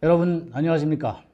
여러분 안녕하십니까?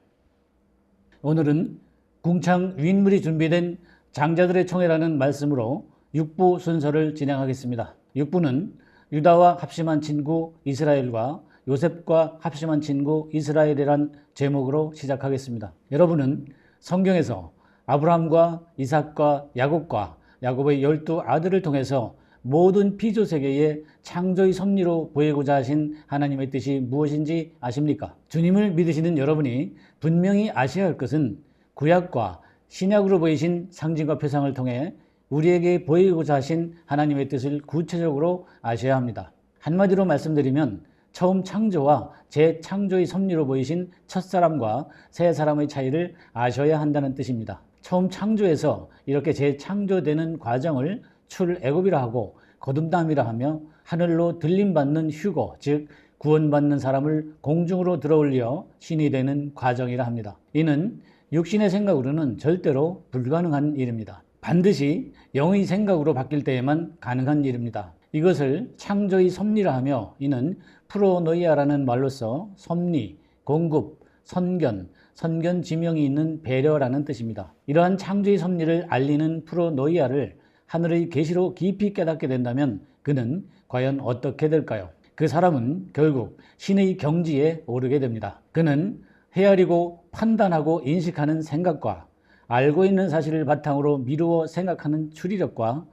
오늘은 궁창 윈물이 준비된 장자들의 총회라는 말씀으로 6부 순서를 진행하겠습니다. 6부는 유다와 합심한 친구 이스라엘과 요셉과 합심한 친구 이스라엘이란 제목으로 시작하겠습니다. 여러분은 성경에서 아브라함과 이삭과 야곱과 야곱의 12 아들을 통해서 모든 피조세계의 창조의 섭리로 보이고자 하신 하나님의 뜻이 무엇인지 아십니까? 주님을 믿으시는 여러분이 분명히 아셔야 할 것은 구약과 신약으로 보이신 상징과 표상을 통해 우리에게 보이고자 하신 하나님의 뜻을 구체적으로 아셔야 합니다. 한마디로 말씀드리면 처음 창조와 재창조의 섭리로 보이신 첫사람과 새사람의 차이를 아셔야 한다는 뜻입니다. 처음 창조에서 이렇게 재창조되는 과정을 출애굽이라 하고 거듭남이라 하며 하늘로 들림받는 휴거, 즉 구원받는 사람을 공중으로 들어올려 신이 되는 과정이라 합니다. 이는 육신의 생각으로는 절대로 불가능한 일입니다. 반드시 영의 생각으로 바뀔 때에만 가능한 일입니다. 이것을 창조의 섭리라 하며 이는 프로노이아라는 말로서 섭리, 공급, 선견 지명이 있는 배려라는 뜻입니다. 이러한 창조의 섭리를 알리는 프로노이아를 하늘의 계시로 깊이 깨닫게 된다면 그는 과연 어떻게 될까요? 그 사람은 결국 신의 경지에 오르게 됩니다. 그는 헤아리고 판단하고 인식하는 생각과 알고 있는 사실을 바탕으로 미루어 생각하는 추리력과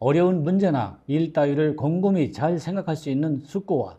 어려운 문제나 일 따위를 곰곰이 잘 생각할 수 있는 숙고와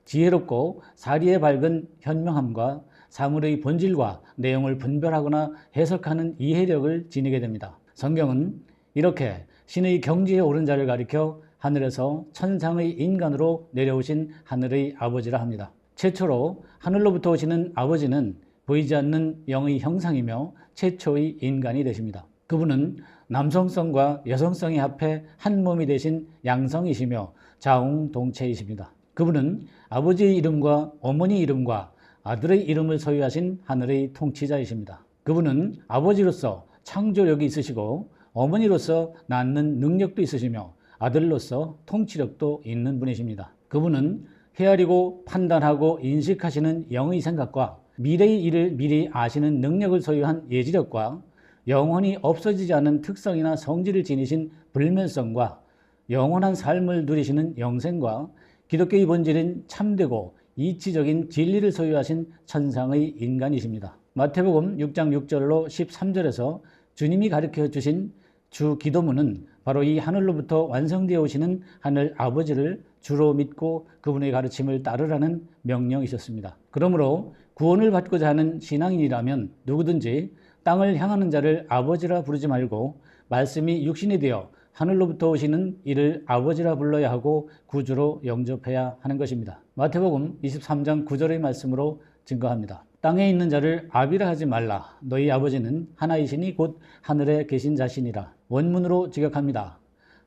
지혜롭고 사리에 밝은 현명함과 사물의 본질과 내용을 분별하거나 해석하는 이해력을 지니게 됩니다. 성경은 이렇게 신의 경지에 오른 자를 가리켜 하늘에서 천상의 인간으로 내려오신 하늘의 아버지라 합니다. 최초로 하늘로부터 오시는 아버지는 보이지 않는 영의 형상이며 최초의 인간이 되십니다. 그분은 남성성과 여성성이 합해 한 몸이 되신 양성이시며 자웅동체이십니다. 그분은 아버지의 이름과 어머니 이름과 아들의 이름을 소유하신 하늘의 통치자이십니다. 그분은 아버지로서 창조력이 있으시고 어머니로서 낳는 능력도 있으시며 아들로서 통치력도 있는 분이십니다. 그분은 헤아리고 판단하고 인식하시는 영의 생각과 미래의 일을 미리 아시는 능력을 소유한 예지력과 영원히 없어지지 않은 특성이나 성질을 지니신 불면성과 영원한 삶을 누리시는 영생과 기독교의 본질인 참되고 이치적인 진리를 소유하신 천상의 인간이십니다. 마태복음 6장 6절로 13절에서 주님이 가르쳐 주신 주 기도문은 바로 이 하늘로부터 완성되어 오시는 하늘 아버지를 주로 믿고 그분의 가르침을 따르라는 명령이셨습니다. 그러므로 구원을 받고자 하는 신앙인이라면 누구든지 땅을 향하는 자를 아버지라 부르지 말고 말씀이 육신이 되어 하늘로부터 오시는 이를 아버지라 불러야 하고 구주로 영접해야 하는 것입니다. 마태복음 23장 9절의 말씀으로 증거합니다. 땅에 있는 자를 아비라 하지 말라. 너희 아버지는 하나이시니 곧 하늘에 계신 자신이라. 원문으로 직역합니다.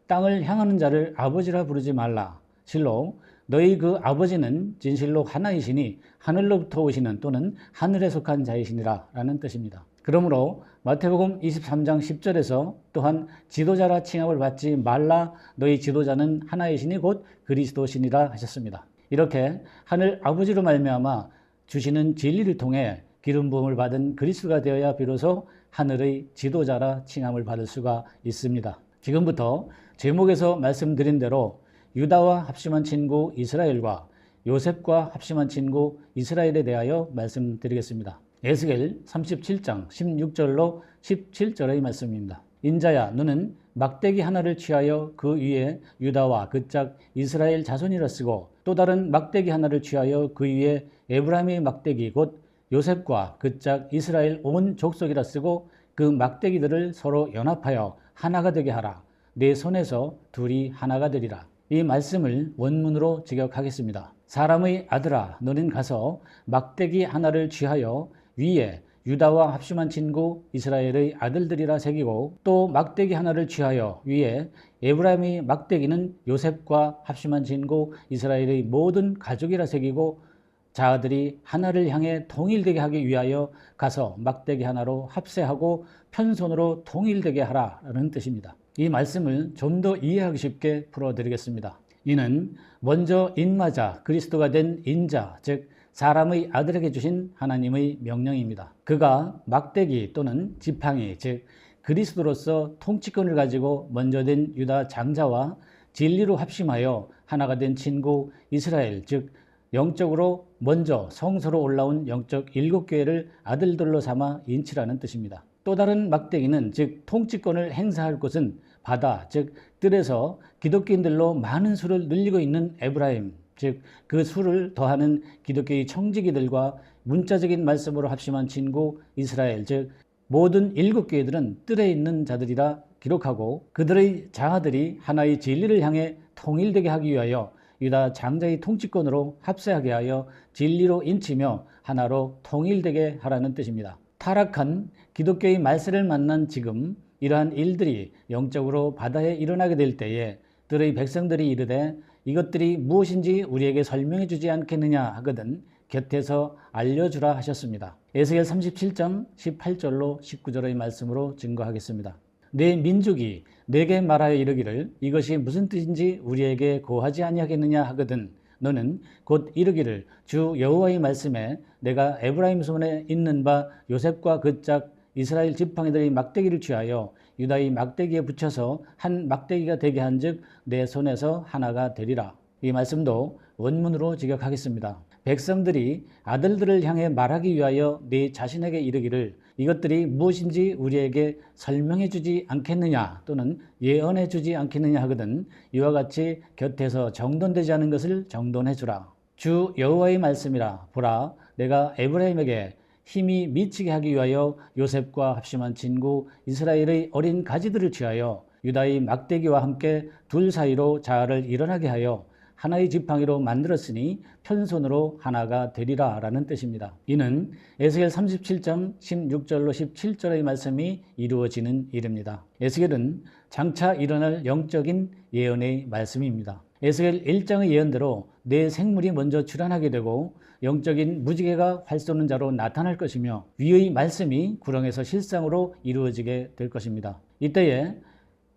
땅을 향하는 자를 아버지라 부르지 말라. 실로 너희 그 아버지는 진실로 하나이시니 하늘로부터 오시는 또는 하늘에 속한 자이시니라 라는 뜻입니다. 그러므로 마태복음 23장 10절에서 또한 지도자라 칭함을 받지 말라. 너희 지도자는 하나이시니 곧 그리스도시니라 하셨습니다. 이렇게 하늘 아버지로 말미암아 주시는 진리를 통해 기름 부음을 받은 그리스도가 되어야 비로소 하늘의 지도자라 칭함을 받을 수가 있습니다. 지금부터 제목에서 말씀드린 대로 유다와 합심한 친구 이스라엘과 요셉과 합심한 친구 이스라엘에 대하여 말씀드리겠습니다. 에스겔 37장 16절로 17절의 말씀입니다. 인자야 너는 막대기 하나를 취하여 그 위에 유다와 그 짝 이스라엘 자손이라 쓰고 또 다른 막대기 하나를 취하여 그 위에 에브라임의 막대기 곧 요셉과 그 짝 이스라엘 온 족속이라 쓰고 그 막대기들을 서로 연합하여 하나가 되게 하라. 내 손에서 둘이 하나가 되리라. 이 말씀을 원문으로 직역하겠습니다. 사람의 아들아 너는 가서 막대기 하나를 취하여 위에 유다와 합심한 친구 이스라엘의 아들들이라 새기고 또 막대기 하나를 취하여 위에 에브라임의 막대기는 요셉과 합심한 친구 이스라엘의 모든 가족이라 새기고 자아들이 하나를 향해 통일되게 하기 위하여 가서 막대기 하나로 합세하고 편손으로 통일되게 하라는 뜻입니다. 이 말씀을 좀 더 이해하기 쉽게 풀어드리겠습니다. 이는 먼저 인마자 그리스도가 된 인자 즉 사람의 아들에게 주신 하나님의 명령입니다. 그가 막대기 또는 지팡이, 즉 그리스도로서 통치권을 가지고 먼저 된 유다 장자와 진리로 합심하여 하나가 된 친구 이스라엘, 즉 영적으로 먼저 성소로 올라온 영적 7교회를 아들들로 삼아 인치라는 뜻입니다. 또 다른 막대기는 즉 통치권을 행사할 곳은 바다, 즉 뜰에서 기독교인들로 많은 수를 늘리고 있는 에브라임, 즉 그 수를 더하는 기독교의 청지기들과 문자적인 말씀으로 합심한 친구 이스라엘, 즉 모든 7교회들은 뜰에 있는 자들이라 기록하고 그들의 자아들이 하나의 진리를 향해 통일되게 하기 위하여 유다 장자의 통치권으로 합세하게 하여 진리로 인치며 하나로 통일되게 하라는 뜻입니다. 타락한 기독교의 말세를 만난 지금 이러한 일들이 영적으로 바다에 일어나게 될 때에 들의 백성들이 이르되 이것들이 무엇인지 우리에게 설명해 주지 않겠느냐 하거든 곁에서 알려주라 하셨습니다. 에스겔 37장 18절로 19절의 말씀으로 증거하겠습니다. 내 민족이 내게 말하여 이르기를 이것이 무슨 뜻인지 우리에게 고하지 아니하겠느냐 하거든 너는 곧 이르기를 주 여호와의 말씀에 내가 에브라임 손에 있는 바 요셉과 그 짝 이스라엘 지팡이들의 막대기를 취하여 유다의 막대기에 붙여서 한 막대기가 되게 한즉 내 손에서 하나가 되리라. 이 말씀도 원문으로 직역하겠습니다. 백성들이 아들들을 향해 말하기 위하여 네 자신에게 이르기를 이것들이 무엇인지 우리에게 설명해 주지 않겠느냐 또는 예언해 주지 않겠느냐 하거든 이와 같이 곁에서 정돈되지 않은 것을 정돈해 주라. 주 여호와의 말씀이라. 보라 내가 에브라임에게 힘이 미치게 하기 위하여 요셉과 합심한 친구 이스라엘의 어린 가지들을 취하여 유다의 막대기와 함께 둘 사이로 자아를 일어나게 하여 하나의 지팡이로 만들었으니 편손으로 하나가 되리라 라는 뜻입니다. 이는 에스겔 37장 16절로 17절의 말씀이 이루어지는 일입니다. 에스겔은 장차 일어날 영적인 예언의 말씀입니다. 에스겔 1장의 예언대로 내 생물이 먼저 출현하게 되고 영적인 무지개가 활 쏘는 자로 나타날 것이며 위의 말씀이 구렁에서 실상으로 이루어지게 될 것입니다. 이때에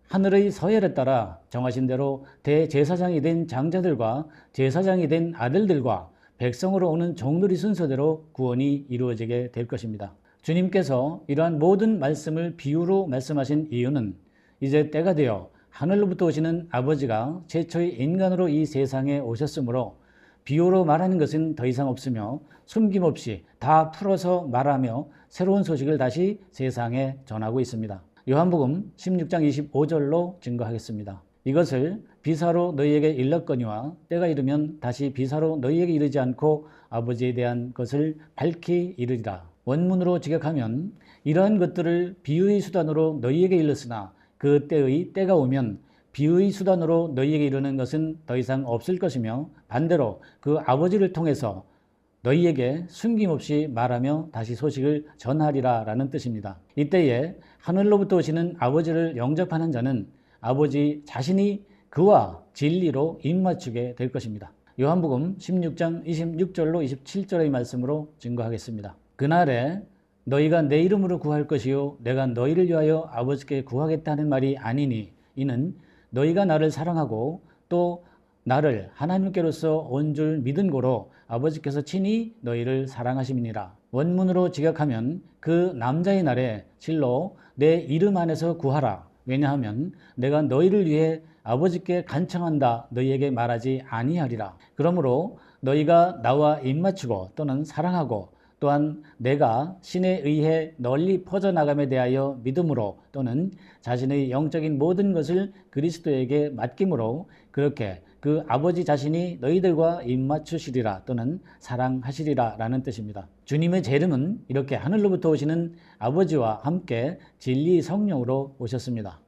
하늘의 서열에 따라 정하신 대로 대제사장이 된 장자들과 제사장이 된 아들들과 백성으로 오는 종들의 순서대로 구원이 이루어지게 될 것입니다. 주님께서 이러한 모든 말씀을 비유로 말씀하신 이유는 이제 때가 되어 하늘로부터 오시는 아버지가 최초의 인간으로 이 세상에 오셨으므로 비유로 말하는 것은 더 이상 없으며 숨김없이 다 풀어서 말하며 새로운 소식을 다시 세상에 전하고 있습니다. 요한복음 16장 25절로 증거하겠습니다. 이것을 비사로 너희에게 일렀거니와 때가 이르면 다시 비사로 너희에게 이르지 않고 아버지에 대한 것을 밝히 이르리라. 원문으로 직역하면 이러한 것들을 비유의 수단으로 너희에게 일렀으나 그 때의 때가 오면 비유의 수단으로 너희에게 이르는 것은 더 이상 없을 것이며 반대로 그 아버지를 통해서 너희에게 숨김없이 말하며 다시 소식을 전하리라 라는 뜻입니다. 이때에 하늘로부터 오시는 아버지를 영접하는 자는 아버지 자신이 그와 진리로 입맞추게 될 것입니다. 요한복음 16장 26절로 27절의 말씀으로 증거하겠습니다. 그날에 너희가 내 이름으로 구할 것이요 내가 너희를 위하여 아버지께 구하겠다는 말이 아니니 이는 너희가 나를 사랑하고 또 나를 하나님께로서 온 줄 믿은 고로 아버지께서 친히 너희를 사랑하심이니라. 원문으로 직역하면 그 남자의 날에 실로 내 이름 안에서 구하라. 왜냐하면 내가 너희를 위해 아버지께 간청한다 너희에게 말하지 아니하리라. 그러므로 너희가 나와 입맞추고 또는 사랑하고 또한 내가 신에 의해 널리 퍼져나감에 대하여 믿음으로 또는 자신의 영적인 모든 것을 그리스도에게 맡김으로 그렇게 그 아버지 자신이 너희들과 입맞추시리라 또는 사랑하시리라 라는 뜻입니다. 주님의 재림은 이렇게 하늘로부터 오시는 아버지와 함께 진리 성령으로 오셨습니다.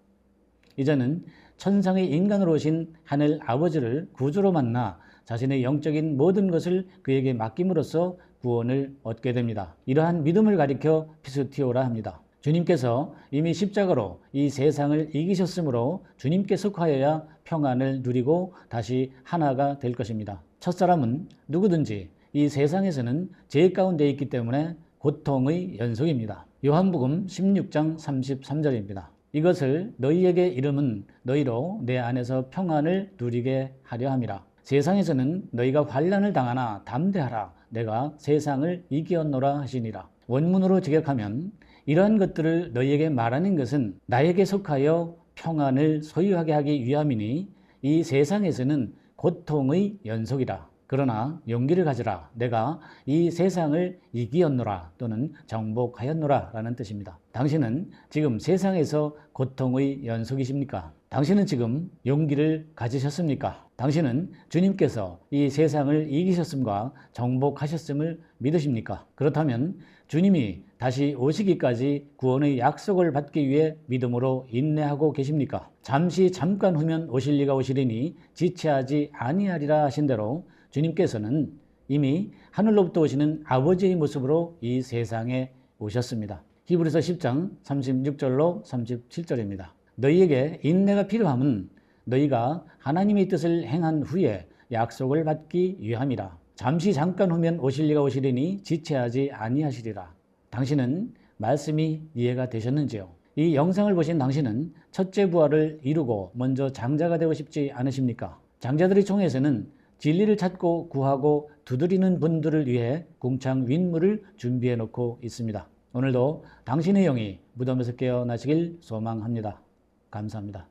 이제는 천상의 인간으로 오신 하늘 아버지를 구주로 만나 자신의 영적인 모든 것을 그에게 맡김으로써 구원을 얻게 됩니다. 이러한 믿음을 가리켜 피스티오라 합니다. 주님께서 이미 십자가로 이 세상을 이기셨으므로 주님께 속하여야 평안을 누리고 다시 하나가 될 것입니다. 첫사람은 누구든지 이 세상에서는 죄 가운데 있기 때문에 고통의 연속입니다. 요한복음 16장 33절입니다. 이것을 너희에게 이름은 너희로 내 안에서 평안을 누리게 하려 함이라. 세상에서는 너희가 환난을 당하나 담대하라. 내가 세상을 이기었노라 하시니라. 원문으로 직역하면 이러한 것들을 너희에게 말하는 것은 나에게 속하여 평안을 소유하게 하기 위함이니 이 세상에서는 고통의 연속이라. 그러나 용기를 가져라. 내가 이 세상을 이기었노라 또는 정복하였노라 라는 뜻입니다. 당신은 지금 세상에서 고통의 연속이십니까? 당신은 지금 용기를 가지셨습니까? 당신은 주님께서 이 세상을 이기셨음과 정복하셨음을 믿으십니까? 그렇다면 주님이 다시 오시기까지 구원의 약속을 받기 위해 믿음으로 인내하고 계십니까? 잠깐 후면 오실 리가 오시리니 지체하지 아니하리라 하신 대로 주님께서는 이미 하늘로부터 오시는 아버지의 모습으로 이 세상에 오셨습니다. 히브리서 10장 36절로 37절입니다. 너희에게 인내가 필요함은 너희가 하나님의 뜻을 행한 후에 약속을 받기 위함이라. 잠깐 후면 오실 리가 오시리니 지체하지 아니하시리라. 당신은 말씀이 이해가 되셨는지요? 이 영상을 보신 당신은 첫째 부활을 이루고 먼저 장자가 되고 싶지 않으십니까? 장자들의 총회에서는 진리를 찾고 구하고 두드리는 분들을 위해 궁창 윈물을 준비해 놓고 있습니다. 오늘도 당신의 영이 무덤에서 깨어나시길 소망합니다. 감사합니다.